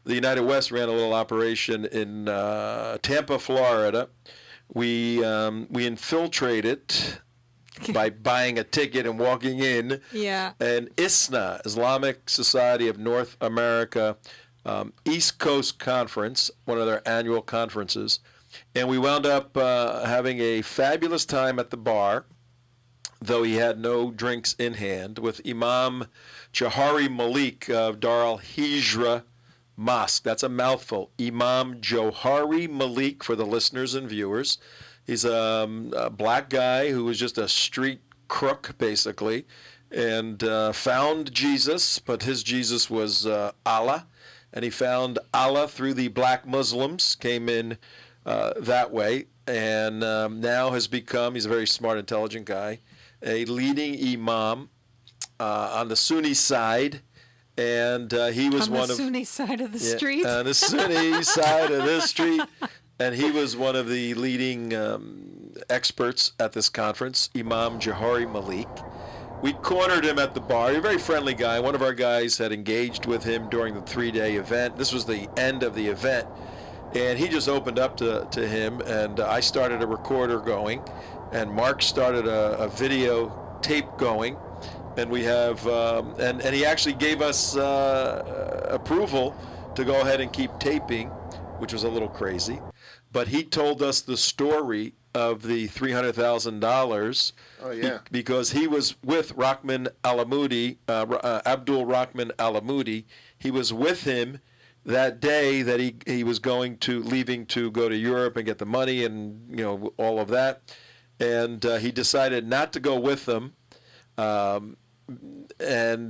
the United West ran a little operation in Tampa, Florida. We infiltrated by buying a ticket and walking in. Yeah. An ISNA, Islamic Society of North America, East Coast Conference, one of their annual conferences. And we wound up having a fabulous time at the bar, though he had no drinks in hand, with Imam Johari Malik of Dar al-Hijra Mosque. That's a mouthful. Imam Johari Malik, for the listeners and viewers. He's a black guy who was just a street crook, basically, and found Jesus, but his Jesus was Allah. And he found Allah through the black Muslims, came in that way, and now has become, he's a very smart, intelligent guy, a leading imam on the Sunni side. And he was on the Sunni side of the street. On the Sunni side of the street. And he was one of the leading experts at this conference, Imam Johari Malik. We cornered him at the bar. He's a very friendly guy. One of our guys had engaged with him during the 3-day event. This was the end of the event. And he just opened up to him, and I started a recorder going, and Mark started a video tape going. And we have, and he actually gave us approval to go ahead and keep taping, which was a little crazy. But he told us the story of the $300,000. Oh, yeah. Because he was with Rahman Alamoudi, Abdul Rahman Alamoudi. He was with him that day that he was leaving to go to Europe and get the money and, all of that. And he decided not to go with them. And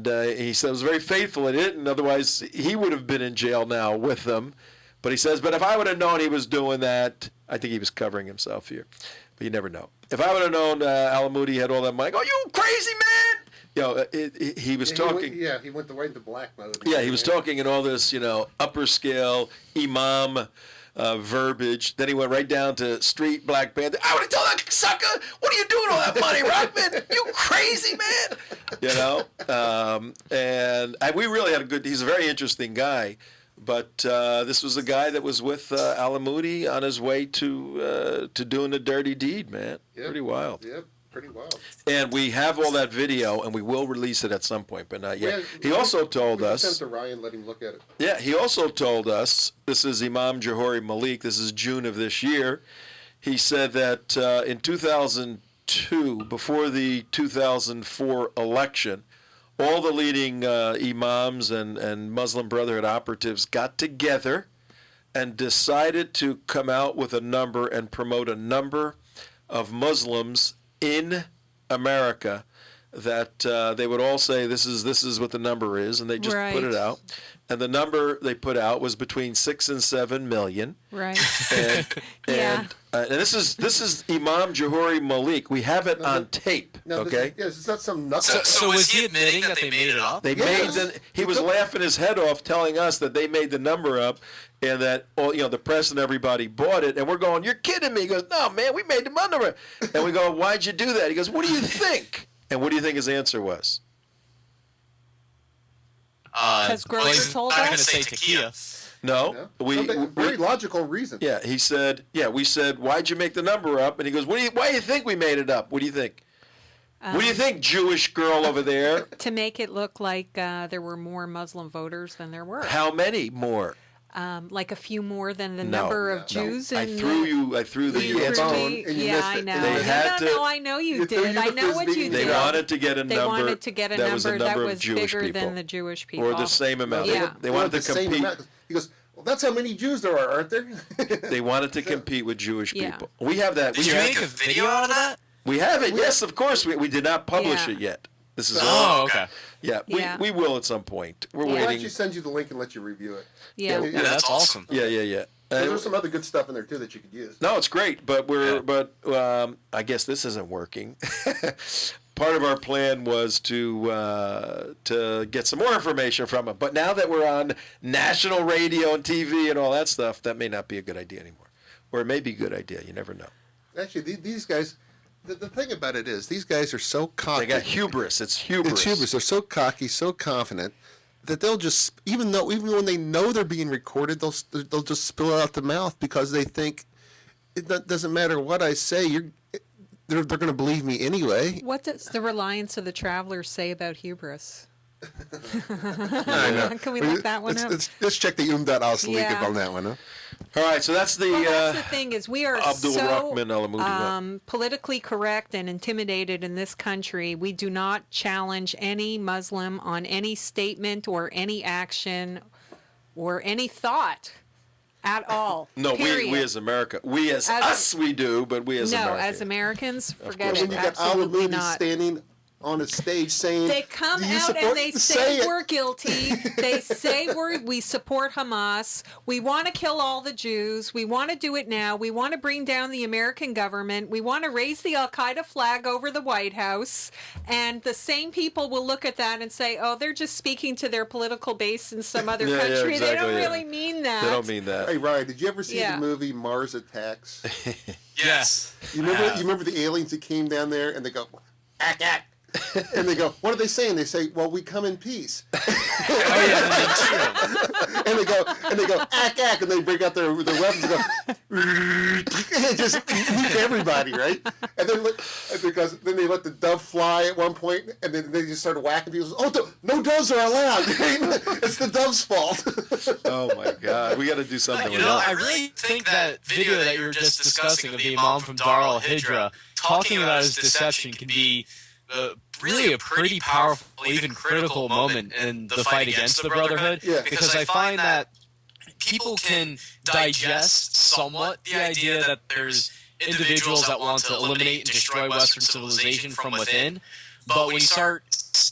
he said, was very faithful in it, and otherwise he would have been in jail now with them. But he says, but if I would have known he was doing that, I think he was covering himself here. But you never know. If I would have known Alamoudi had all that money, go, you crazy man! He was talking. He went right into black mode. Yeah, he was talking in all this, upper scale imam verbiage. Then he went right down to street Black Panther. I would have told that sucker, what are you doing all that money, Rahman? You crazy man! And we really had he's a very interesting guy. But this was a guy that was with Alamoudi on his way to doing the dirty deed, man. Yep. Pretty wild. Yep, pretty wild. And we have all that video, and we will release it at some point, but not yet. He also told us. Send it to Ryan, let him look at it. Yeah, he also told us, this is Imam Johari Malik, this is June of this year. He said that in 2002, before the 2004 election, all the leading imams and Muslim Brotherhood operatives got together and decided to come out with a number and promote a number of Muslims in America that they would all say this is what the number is, and they just put it out. And the number they put out was between 6 and 7 million. Right. And this is Imam Johari Malik. We have it on tape. Okay. It's not some knuckle. So was he admitting that they made it up? He was laughing his head off, telling us that they made the number up, and that the press and everybody bought it. And we're going, "You're kidding me?" He goes, "No, man, we made the number." And we go, "Why'd you do that?" He goes, "What do you think?" And what do you think his answer was? Because Grover told I'm going to us. say tequila. No, very logical reason. Yeah, he said. Yeah, we said, "Why'd you make the number up?" And he goes, "Why do you think we made it up? What do you think? What do you think, Jewish girl over there?" To make it look like there were more Muslim voters than there were. How many more? Like a few more than the number of Jews. I threw the answer. I know. They had to. I know you did. I know what you did. They wanted to get a number. They wanted to get a number that was bigger people, than the Jewish people. or the same amount. Yeah. They wanted to compete. He goes, "Well, that's how many Jews there are, aren't there?" They wanted to compete with Jewish people. We have that. Did you make a video out of that? We have it. Yes, of course. We did not publish it yet. This is all. Okay. Yeah, we will at some point. We're waiting. Why don't you send you the link and let you review it? Yeah, that's awesome. Yeah. There's some other good stuff in there too that you could use. No, it's great, but I guess this isn't working. Part of our plan was to get some more information from him, but now that we're on national radio and TV and all that stuff, that may not be a good idea anymore, or it may be a good idea. You never know. Actually, these guys. The thing about it is, these guys are so cocky. They got hubris. It's hubris. It's hubris. They're so cocky, so confident, that they'll just, even when they know they're being recorded, they'll just spill it out the mouth because they think doesn't matter what I say, they're going to believe me anyway. What does the reliance of the travelers say about hubris? I know. Can we look that one up? Let's check the Umdat al-Salik Yeah. on that one, huh? All right, so that's the, Well, that's the thing is we are Abdul so Rahman al-Amoudi. politically correct and intimidated in this country. We do not challenge any Muslim on any statement or any action or any thought at all. no, period. we as America, we as us, we do, but we as no, Americans. as Americans, forget When it. you got Absolutely al-Amoudi not. standing on a stage saying, They come "Do you out support-" and they say it. we're guilty. They say we support Hamas. We want to kill all the Jews. We want to do it now. We want to bring down the American government. We want to raise the Al-Qaeda flag over the White House. And the same people will look at that and say, oh, they're just speaking to their political base in some other Yeah, yeah, country. They exactly, don't yeah. really mean that. They don't mean that. Hey, Ryan, did you ever see Yeah. the movie Mars Attacks? Yes. You remember the aliens that came down there and they go, ack, ack. And they go, what are they saying? They say, well, we come in peace. Oh yeah, that's true. and they go, ack, ack, and they break out their weapons and go, and just nuke everybody, right? And then because then they let the dove fly at one point, and then they just started whacking people. Oh, no doves are allowed. It's the dove's fault. Oh my God, we got to do something You with know, that. I really think that video that you were just discussing of the Imam from Dar al-Hijra talking about his deception can be really a pretty powerful, even critical moment in the fight against the Brotherhood. Yeah. Because I find that people can digest somewhat the idea that there's individuals that want to eliminate and destroy Western civilization from within. But when you start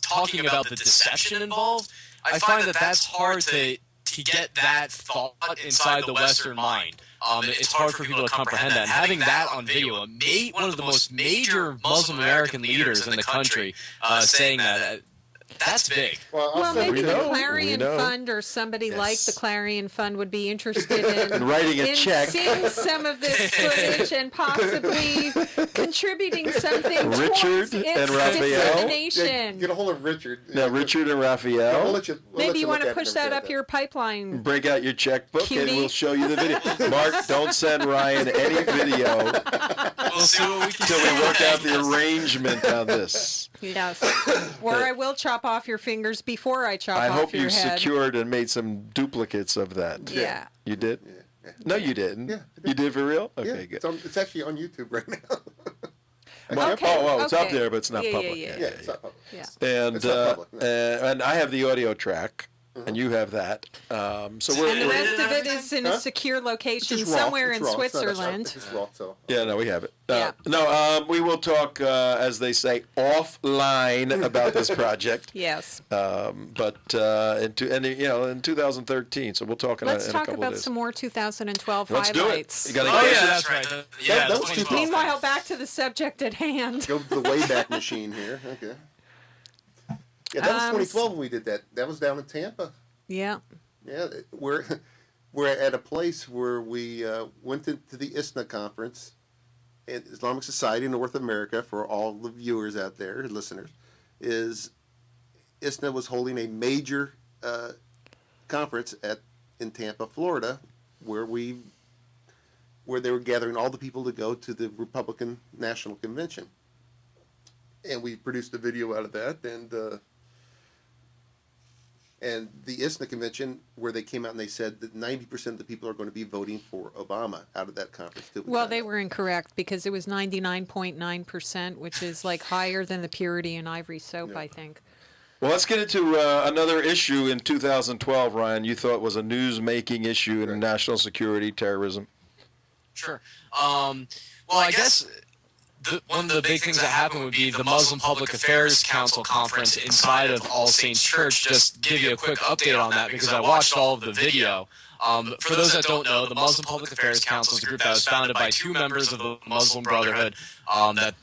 talking about the deception involved, I find that that's hard to get that thought inside the Western mind. It's hard for people to comprehend that. And having that on video, one of the most major Muslim American leaders in the country saying that, that's big. Well, Well, maybe We the know, Clarion we know. Fund or somebody like Yes. the Clarion Fund would be interested in, And writing a check. seeing some of this footage and possibly contributing something Richard towards and its Raphael? dissemination. get a hold of Richard. Now, Richard and Raphael, We'll let you Maybe you look want to at it push and that say up your pipeline. break out your checkbook Cutie. and we'll show you the video. Mark, don't send Ryan any video We'll see what we can until we do. work out the arrangement on this. Yes. Or I will chop off your fingers before I chop I off hope your you head. secured and made some duplicates of that. Yeah. You did? Yeah. No, you didn't. Yeah, I did. You did for real? Yeah, Okay, good. it's actually on YouTube right now. Well, Okay, oh, it's up okay. there, but it's not Yeah, yeah, public. yeah. Yeah, it's not public. Yeah. And It's not public, no. and I have the audio track, and you have that. So we're, And the we're rest of it is in Huh? a secure location It's raw. somewhere It's in raw. It's not- Switzerland. It's just raw, so. yeah, no, we have it. Yeah. No, we will talk, as they say, offline about this project. Yes. But in 2013, so we'll talk in, Let's in a talk couple about of days. some more 2012 Let's do it. highlights. You gotta Oh get yeah, it. that's right. Yeah, That was 2012. Meanwhile, back to the subject at hand. Go to the Wayback Machine here. Okay. Yeah, that was 2012 when we did that. That was down in Tampa. Yeah. Yeah, we're at a place where we went to the ISNA conference, and Islamic Society in North America, for all the viewers out there, listeners, is ISNA was holding a major conference in Tampa, Florida, where they were gathering all the people to go to the Republican National Convention. And we produced a video out of that, and the ISNA convention, where they came out and they said that 90% of the people are going to be voting for Obama out of that conference. Well, they were incorrect because it was 99.9%, which is like higher than the purity in ivory soap, Yeah. I think. Well, let's get into another issue in 2012, Ryan. You thought was a news-making issue in national security, terrorism. Sure. Well, I guess one of the big things that happened would be the Muslim Public Affairs Council conference inside of All Saints Church. Just give you a quick update on that because I watched all of the video. For those that don't know, the Muslim Public Affairs Council is a group that was founded by two members of the Muslim Brotherhood that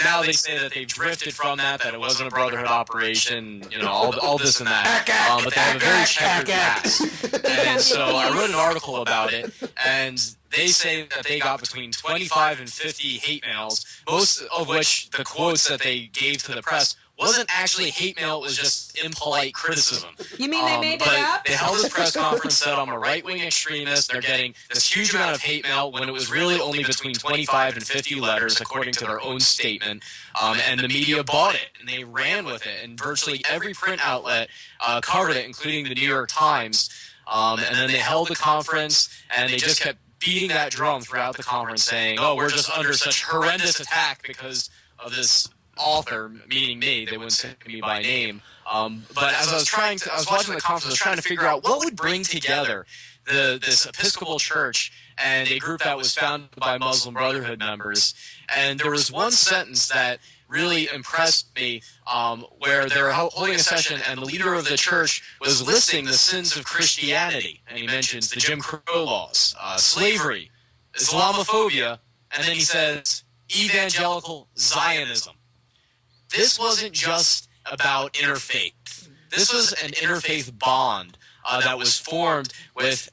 now they say that they've drifted from that it wasn't a Brotherhood operation, all this and that. But they have a very checkered past. And so I wrote an article about it, and they say that they got between 25 and 50 hate mails, most of which the quotes that they gave to the press wasn't actually hate mail, it was just impolite criticism. You mean they made it but up? They held a press conference, said I'm a right-wing extremist. They're getting this huge amount of hate mail when it was really only between 25 and 50 letters, according to their own statement. And the media bought it, and they ran with it. And virtually every print outlet covered it, including the New York Times. And then they held the conference, and they just kept beating that drum throughout the conference, saying, "Oh, we're just under such horrendous attack because of this author," meaning me. They wouldn't say me by name. But as I was watching the conference, I was trying to figure out what would bring together this Episcopal Church and a group that was founded by Muslim Brotherhood members. And there was one sentence that really impressed me, where they were holding a session, and the leader of the church was listing the sins of Christianity. And he mentions the Jim Crow laws, slavery, Islamophobia, and then he says evangelical Zionism. This wasn't just about interfaith. This was an interfaith bond that was formed with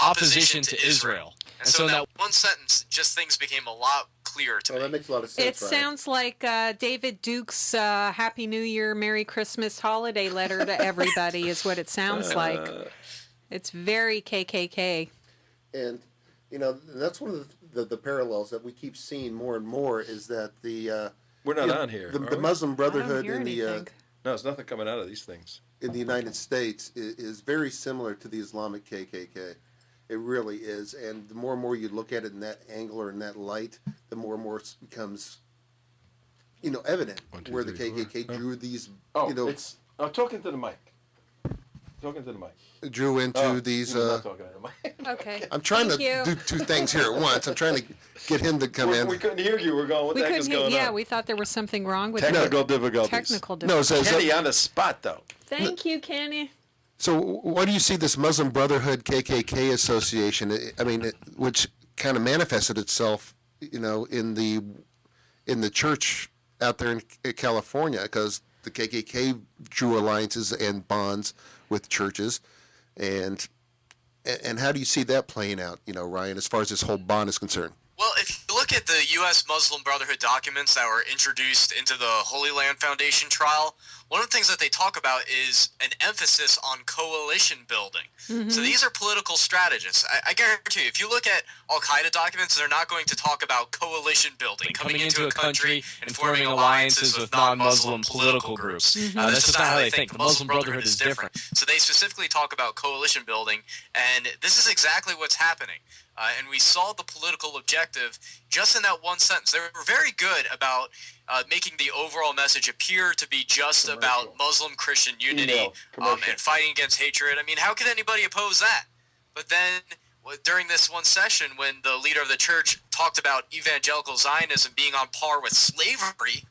opposition to Israel. And so in that one sentence, just things became a lot clearer to me. That makes a lot of sense. It sounds like David Duke's Happy New Year, Merry Christmas holiday letter to everybody is what it sounds like. It's very KKK. And, that's one of the parallels that we keep seeing more and more is that We're not on here. the are we? Muslim Brotherhood I don't hear anything. No, there's nothing coming out of these things. in the United States is very similar to the Islamic KKK. It really is. And the more and more you look at it in that angle or in that light, the more and more it becomes, evident 1, 2, where the 3, 4. KKK drew these, It's. I'm talking to the mic. Talking to the mic. drew into these. I'm not talking to the mic. Okay. I'm trying Thank to you. do two things here at once. I'm trying to get him to come in. We couldn't hear you. We're going. What We the heck is couldn't hear. going Yeah, on? we thought there was something wrong with Technical difficulties. technical No, difficulties. so, Kenny on the spot though. Thank you, Kenny. so why do you see this Muslim Brotherhood KKK association? I mean, which kind of manifested itself, in the church out there in California, because the KKK drew alliances and bonds with churches, and how do you see that playing out, Ryan, as far as this whole bond is concerned? Well, if you look at the U.S. Muslim Brotherhood documents that were introduced into the Holy Land Foundation trial, one of the things that they talk about is an emphasis on coalition building. Mm-hmm. So these are political strategists. I guarantee you, if you look at Al-Qaeda documents, they're not going to talk about coalition building, coming into a country and forming alliances with non-Muslim political groups. That's just not how they think. The Muslim Brotherhood is different. So they specifically talk about coalition building, and this is exactly what's happening. And we saw the political objective just in that one sentence. They were very good about making the overall message appear to be just about Muslim-Christian unity and fighting against hatred. I mean, how could anybody oppose that? But then during this one session, when the leader of the church talked about evangelical Zionism being on par with slavery,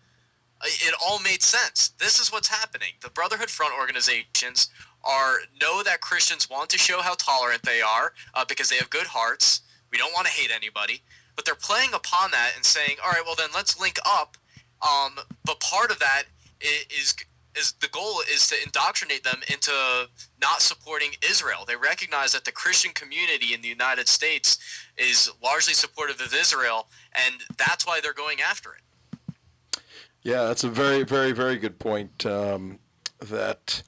it all made sense. This is what's happening. The Brotherhood Front organizations know that Christians want to show how tolerant they are because they have good hearts. We don't want to hate anybody. But they're playing upon that and saying, all right, well then let's link up. But part of that is the goal is to indoctrinate them into not supporting Israel. They recognize that the Christian community in the United States is largely supportive of Israel, and that's why they're going after it. Yeah, that's a very, very, very good point. That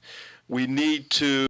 we need to